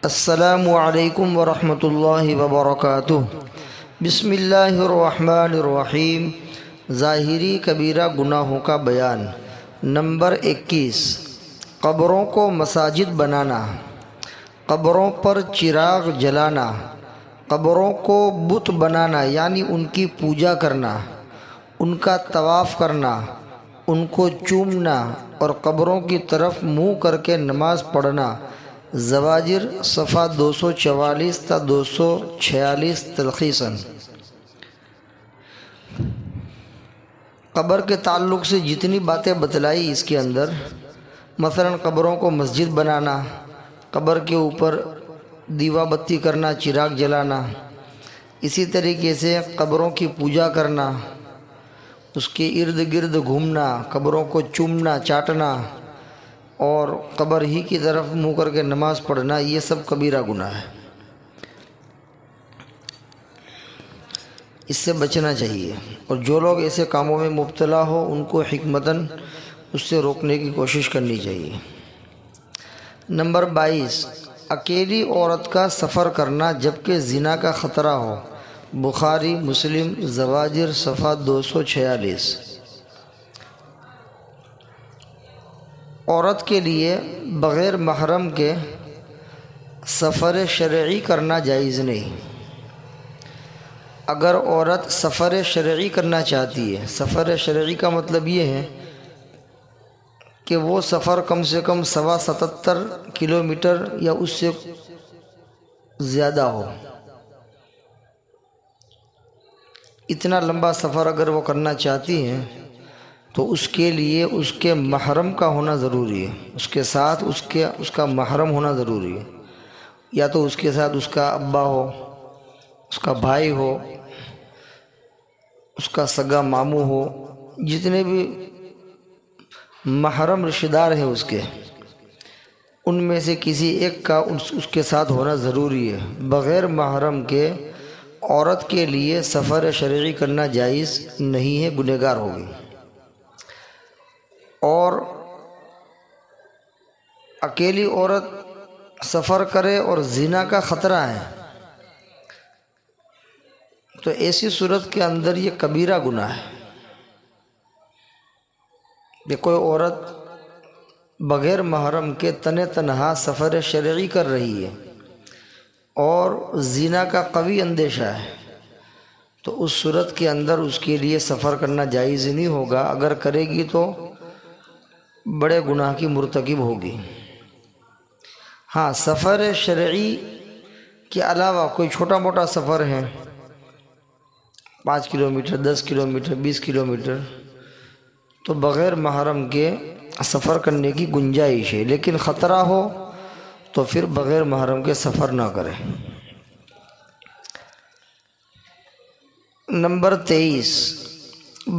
السلام علیکم ورحمۃ اللہ وبرکاتہ۔ بسم اللہ الرحمن الرحیم۔ ظاہری کبیرہ گناہوں کا بیان۔ نمبر 21، قبروں کو مساجد بنانا، قبروں پر چراغ جلانا، قبروں کو بت بنانا یعنی ان کی پوجا کرنا، ان کا طواف کرنا، ان کو چومنا اور قبروں کی طرف منہ کر کے نماز پڑھنا۔ زواجر صفحہ 244 تا 246 تلخیصاً۔ قبر کے تعلق سے جتنی باتیں بتلائی اس کے اندر، مثلا قبروں کو مسجد بنانا، قبر کے اوپر دیوا بتی کرنا، چراغ جلانا، اسی طریقے سے قبروں کی پوجا کرنا، اس کے ارد گرد گھومنا، قبروں کو چومنا چاٹنا اور قبر ہی کی طرف منہ کر کے نماز پڑھنا، یہ سب کبیرہ گناہ ہے، اس سے بچنا چاہیے، اور جو لوگ ایسے کاموں میں مبتلا ہو ان کو حکمتاً اس سے روکنے کی کوشش کرنی چاہیے۔ نمبر 22، اکیلی عورت کا سفر کرنا جبکہ زنا کا خطرہ ہو۔ بخاری مسلم زواجر صفحہ 246۔ عورت کے لیے بغیر محرم کے سفر شرعی کرنا جائز نہیں۔ اگر عورت سفر شرعی کرنا چاہتی ہے، سفر شرعی کا مطلب یہ ہے کہ وہ سفر کم سے کم 77 کلومیٹر یا اس سے زیادہ ہو، اتنا لمبا سفر اگر وہ کرنا چاہتی ہیں تو اس کے لیے اس کے محرم کا ہونا ضروری ہے، اس کے ساتھ اس کا محرم ہونا ضروری ہے، یا تو اس کے ساتھ اس کا ابا ہو، اس کا بھائی ہو، اس کا سگا ماموں ہو، جتنے بھی محرم رشتہ دار ہیں اس کے، ان میں سے کسی ایک کا اس کے ساتھ ہونا ضروری ہے۔ بغیر محرم کے عورت کے لیے سفر شرعی کرنا جائز نہیں ہے، گنہگار ہوگی۔ اور اکیلی عورت سفر کرے اور زنا کا خطرہ ہے تو ایسی صورت کے اندر یہ کبیرہ گناہ ہے کہ کوئی عورت بغیر محرم کے تنہا سفر شرعی کر رہی ہے اور زنا کا قوی اندیشہ ہے، تو اس صورت کے اندر اس کے لیے سفر کرنا جائز نہیں ہوگا۔ اگر کرے گی تو بڑے گناہ کی مرتکب ہوگی۔ ہاں، سفر شرعی کے علاوہ کوئی چھوٹا موٹا سفر ہے، 5 کلومیٹر، 10 کلومیٹر، 20 کلومیٹر، تو بغیر محرم کے سفر کرنے کی گنجائش ہے، لیکن خطرہ ہو تو پھر بغیر محرم کے سفر نہ کرے۔ نمبر 23،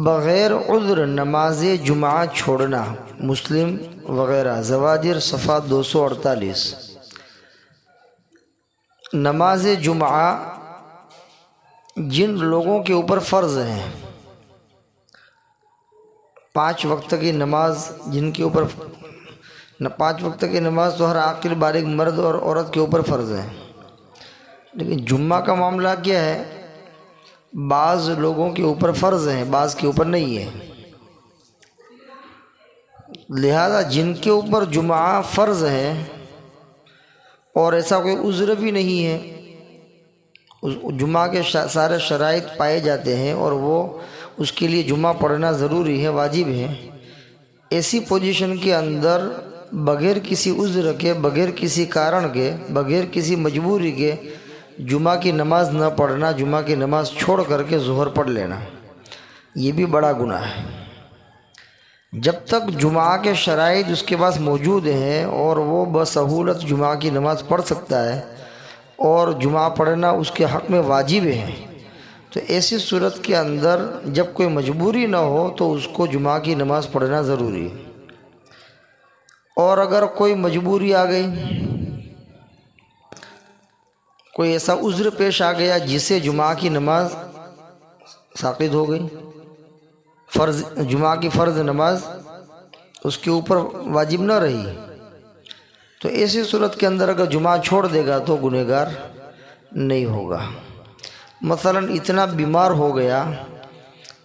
بغیر عذر نماز جمعہ چھوڑنا۔ مسلم وغیرہ زواجر صفحہ 248۔ نماز جمعہ جن لوگوں کے اوپر فرض ہے، 5 وقت کی نماز جن کے اوپر، 5 وقت کی نماز تو ہر عاقل بالغ مرد اور عورت کے اوپر فرض ہے، لیکن جمعہ کا معاملہ کیا ہے، بعض لوگوں کے اوپر فرض ہیں، بعض کے اوپر نہیں ہے، لہذا جن کے اوپر جمعہ فرض ہے اور ایسا کوئی عذر بھی نہیں ہے، جمعہ کے سارے شرائط پائے جاتے ہیں اور وہ اس کے لیے جمعہ پڑھنا ضروری ہے، واجب ہے، ایسی پوزیشن کے اندر بغیر کسی عذر کے، بغیر کسی کارن کے، بغیر کسی مجبوری کے جمعہ کی نماز نہ پڑھنا، جمعہ کی نماز چھوڑ کر کے ظہر پڑھ لینا، یہ بھی بڑا گناہ ہے۔ جب تک جمعہ کے شرائط اس کے پاس موجود ہیں اور وہ بسہولت جمعہ کی نماز پڑھ سکتا ہے اور جمعہ پڑھنا اس کے حق میں واجب ہے، تو ایسی صورت کے اندر جب کوئی مجبوری نہ ہو تو اس کو جمعہ کی نماز پڑھنا ضروری ہے۔ اور اگر کوئی مجبوری آ گئی، کوئی ایسا عذر پیش آ گیا جس سے جمعہ کی نماز ساقط ہو گئی، جمعہ کی فرض نماز اس کے اوپر واجب نہ رہی، تو ایسی صورت کے اندر اگر جمعہ چھوڑ دے گا تو گنہگار نہیں ہوگا۔ مثلا اتنا بیمار ہو گیا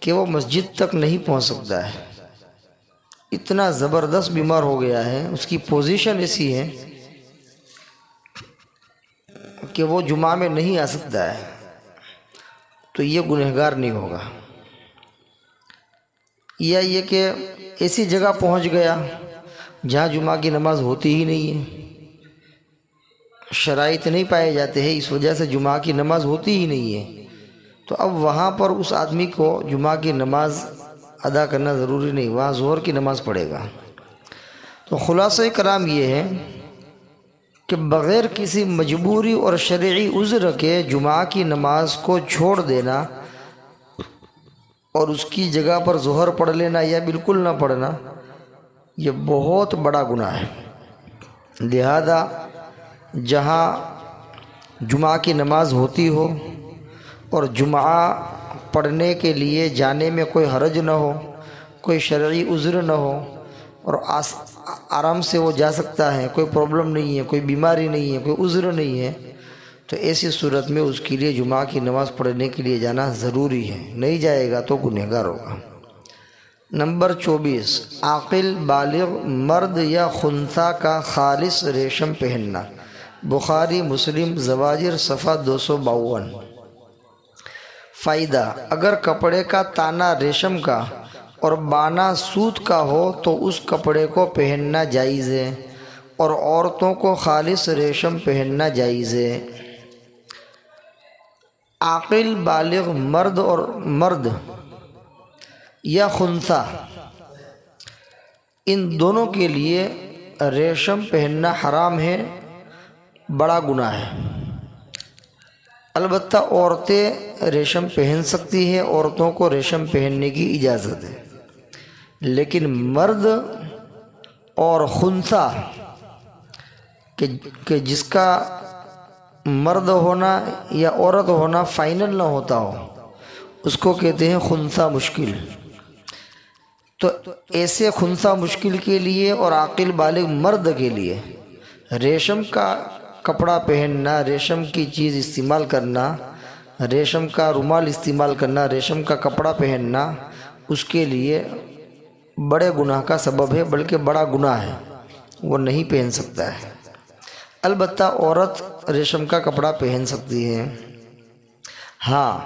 کہ وہ مسجد تک نہیں پہنچ سکتا ہے، اتنا زبردست بیمار ہو گیا ہے، اس کی پوزیشن ایسی ہے کہ وہ جمعہ میں نہیں آ سکتا ہے، تو یہ گنہگار نہیں ہوگا۔ یا یہ کہ ایسی جگہ پہنچ گیا جہاں جمعہ کی نماز ہوتی ہی نہیں ہے، شرائط نہیں پائے جاتے ہیں، اس وجہ سے جمعہ کی نماز ہوتی ہی نہیں ہے، تو اب وہاں پر اس آدمی کو جمعہ کی نماز ادا کرنا ضروری نہیں، وہاں ظہر کی نماز پڑھے گا۔ تو خلاصہ کلام یہ ہے کہ بغیر کسی مجبوری اور شرعی عذر کے جمعہ کی نماز کو چھوڑ دینا اور اس کی جگہ پر ظہر پڑھ لینا یا بالکل نہ پڑھنا، یہ بہت بڑا گناہ ہے۔ لہذا جہاں جمعہ کی نماز ہوتی ہو اور جمعہ پڑھنے کے لیے جانے میں کوئی حرج نہ ہو، کوئی شرعی عذر نہ ہو اور آرام سے وہ جا سکتا ہے، کوئی پرابلم نہیں ہے، کوئی بیماری نہیں ہے، کوئی عذر نہیں ہے، تو ایسی صورت میں اس کے لیے جمعہ کی نماز پڑھنے کے لیے جانا ضروری ہے، نہیں جائے گا تو گنہگار ہوگا۔ نمبر 24، عاقل بالغ مرد یا خنثی کا خالص ریشم پہننا۔ بخاری مسلم زواجر صفحہ 252۔ فائدہ: اگر کپڑے کا تانا ریشم کا اور بانا سوت کا ہو تو اس کپڑے کو پہننا جائز ہے، اور عورتوں کو خالص ریشم پہننا جائز ہے۔ عاقل بالغ مرد یا خنثی، ان دونوں کے لیے ریشم پہننا حرام ہے، بڑا گناہ ہے۔ البتہ عورتیں ریشم پہن سکتی ہیں، عورتوں کو ریشم پہننے کی اجازت ہے، لیکن مرد اور خنثی کہ جس کا مرد ہونا یا عورت ہونا فائنل نہ ہوتا ہو، اس کو کہتے ہیں خنثی مشکل۔ تو ایسے خنثی مشکل کے لیے اور عاقل بالغ مرد کے لیے ریشم کا کپڑا پہننا، ریشم کی چیز استعمال کرنا، ریشم کا رومال استعمال کرنا، ریشم کا کپڑا پہننا اس کے لیے بڑے گناہ کا سبب ہے، بلکہ بڑا گناہ ہے، وہ نہیں پہن سکتا ہے۔ البتہ عورت ریشم کا کپڑا پہن سکتی ہے۔ ہاں،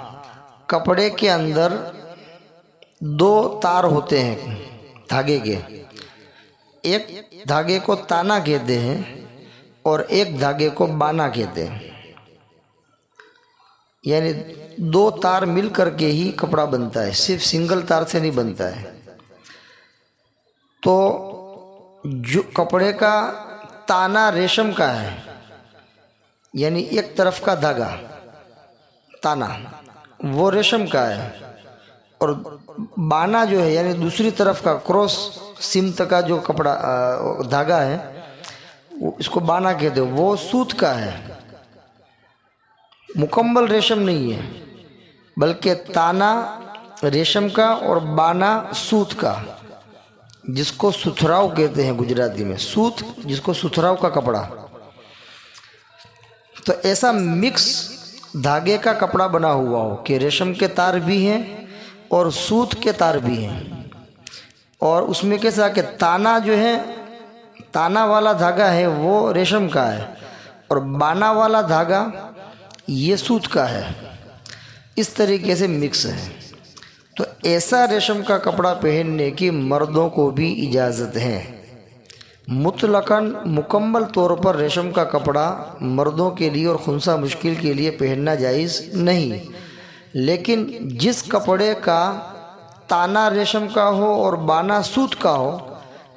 کپڑے کے اندر 2 تار ہوتے ہیں دھاگے کے، ایک دھاگے کو تانا کہتے ہیں اور ایک دھاگے کو بانا کہتے ہیں، یعنی 2 تار مل کر کے ہی کپڑا بنتا ہے، صرف سنگل تار سے نہیں بنتا ہے۔ تو جو کپڑے کا تانا ریشم کا ہے، یعنی ایک طرف کا دھاگا تانا وہ ریشم کا ہے، اور بانا جو ہے یعنی دوسری طرف کا کراس سمت کا جو کپڑا دھاگا ہے، اس کو بانا کہتے ہیں، وہ سوت کا ہے، مکمل ریشم نہیں ہے، بلکہ تانا ریشم کا اور بانا سوت کا، جس کو ستھراؤ کہتے ہیں گجراتی میں، سوت جس کو ستھراؤ کا کپڑا۔ تو ایسا مکس دھاگے کا کپڑا بنا ہوا ہو کہ ریشم کے تار بھی ہیں اور سوت کے تار بھی ہیں، اور اس میں کیسا کہ تانا جو ہے، تانا والا دھاگا ہے وہ ریشم کا ہے اور بانا والا دھاگا یہ سوت کا ہے، اس طریقے سے مکس ہے۔ تو ایسا ریشم کا کپڑا پہننے کی مردوں کو بھی اجازت ہے۔ مطلقاً مکمل طور پر ریشم کا کپڑا مردوں کے لیے اور خنثی مشکل کے لیے پہننا جائز نہیں، لیکن جس کپڑے کا تانا ریشم کا ہو اور بانا سوت کا ہو،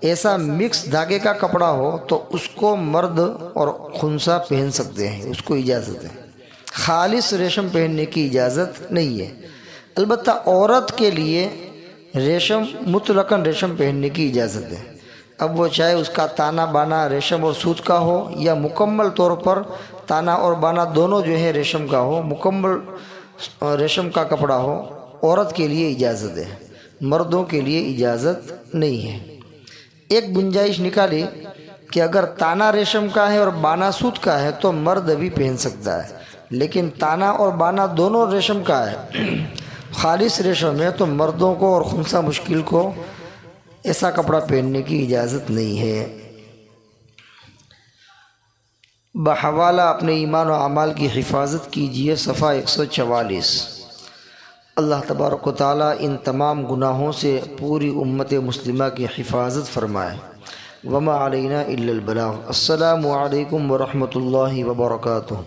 ایسا مکس دھاگے کا کپڑا ہو، تو اس کو مرد اور خنثی پہن سکتے ہیں، اس کو اجازت ہے۔ خالص ریشم پہننے کی اجازت نہیں ہے۔ البتہ عورت کے لیے ریشم مطلقاً ریشم پہننے کی اجازت ہے، اب وہ چاہے اس کا تانا بانا ریشم اور سوت کا ہو یا مکمل طور پر تانا اور بانا دونوں جو ہے ریشم کا ہو، مکمل ریشم کا کپڑا ہو، عورت کے لیے اجازت ہے، مردوں کے لیے اجازت نہیں ہے۔ ایک گنجائش نکالی کہ اگر تانا ریشم کا ہے اور بانا سوت کا ہے تو مرد بھی پہن سکتا ہے، لیکن تانا اور بانا دونوں ریشم کا ہے، خالص ریشم ہے، تو مردوں کو اور خنثی مشکل کو ایسا کپڑا پہننے کی اجازت نہیں ہے۔ بحوالہ اپنے ایمان و اعمال کی حفاظت کیجیے، صفحہ 144۔ اللہ تبارک و تعالیٰ ان تمام گناہوں سے پوری امت مسلمہ کی حفاظت فرمائے۔ وما علینا الا البلاغ۔ السلام علیکم ورحمۃ اللہ وبرکاتہ۔